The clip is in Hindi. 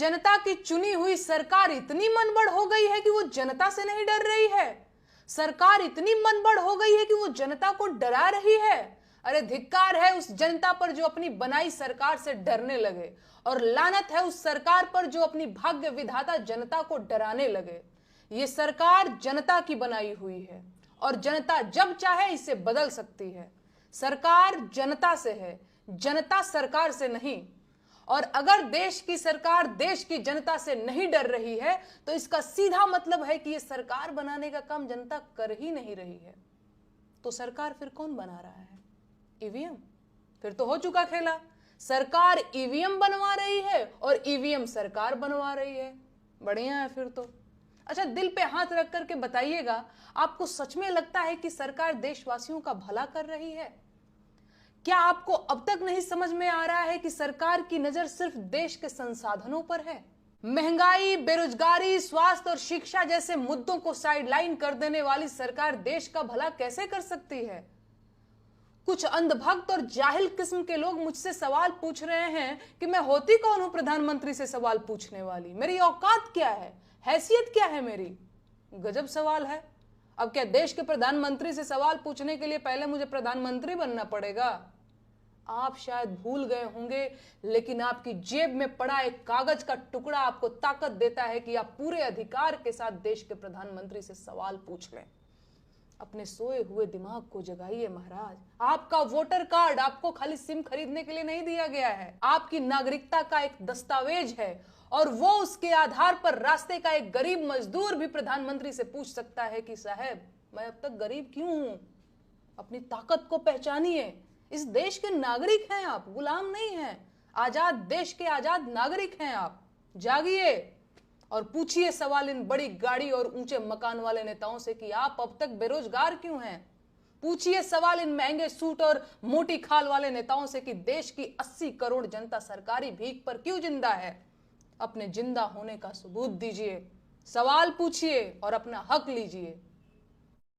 जनता की चुनी हुई सरकार इतनी मनबड़ हो गई है कि वो जनता से नहीं डर रही है। सरकार इतनी मनबड़ हो गई है कि वो जनता को डरा रही है। अरे धिक्कार है उस जनता पर जो अपनी बनाई सरकार से डरने लगे, और लानत है उस सरकार पर जो अपनी भाग्य विधाता जनता को डराने लगे। ये सरकार जनता की बनाई हुई है और जनता जब चाहे इसे बदल सकती है। सरकार जनता से है, जनता सरकार से नहीं। और अगर देश की सरकार देश की जनता से नहीं डर रही है तो इसका सीधा मतलब है कि ये सरकार बनाने का काम जनता कर ही नहीं रही है। तो सरकार फिर कौन बना रहा है? ईवीएम। फिर तो हो चुका खेला। सरकार ईवीएम बनवा रही है और ईवीएम सरकार बनवा रही है। बढ़िया है फिर तो। अच्छा, दिल पे हाथ रख करके बताइएगा, आपको सच में लगता है कि सरकार देशवासियों का भला कर रही है? क्या आपको अब तक नहीं समझ में आ रहा है कि सरकार की नजर सिर्फ देश के संसाधनों पर है? महंगाई, बेरोजगारी, स्वास्थ्य और शिक्षा जैसे मुद्दों को साइडलाइन कर देने वाली सरकार देश का भला कैसे कर सकती है? कुछ अंधभक्त और जाहिल किस्म के लोग मुझसे सवाल पूछ रहे हैं कि मैं होती कौन हूं प्रधानमंत्री से सवाल पूछने वाली? मेरी औकात क्या है? हैसियत क्या है मेरी? गजब सवाल है। अब क्या देश के प्रधानमंत्री से सवाल पूछने के लिए पहले मुझे प्रधानमंत्री बनना पड़ेगा? आप शायद भूल गए होंगे, लेकिन आपकी जेब में पड़ा एक कागज का टुकड़ा आपको ताकत देता है कि आप पूरे अधिकार के साथ देश के प्रधानमंत्री से सवाल पूछ लें। अपने सोए हुए दिमाग को जगाइए महाराज। आपका वोटर कार्ड आपको खाली सिम खरीदने के लिए नहीं दिया गया है, आपकी नागरिकता का एक दस्तावेज है, और वो उसके आधार पर रास्ते का एक गरीब मजदूर भी प्रधानमंत्री से पूछ सकता है कि साहब मैं अब तक गरीब क्यों हूं? अपनी ताकत को पहचानिए। इस देश के नागरिक हैं आप, गुलाम नहीं हैं। आजाद देश के आजाद नागरिक हैं आप। जागिए और पूछिए सवाल इन बड़ी गाड़ी और ऊंचे मकान वाले नेताओं से कि आप अब तक बेरोजगार क्यों हैं? पूछिए सवाल इन महंगे सूट और मोटी खाल वाले नेताओं से कि देश की 80 करोड़ जनता सरकारी भीख पर क्यों जिंदा है? अपने जिंदा होने का सबूत दीजिए, सवाल पूछिए और अपना हक लीजिए।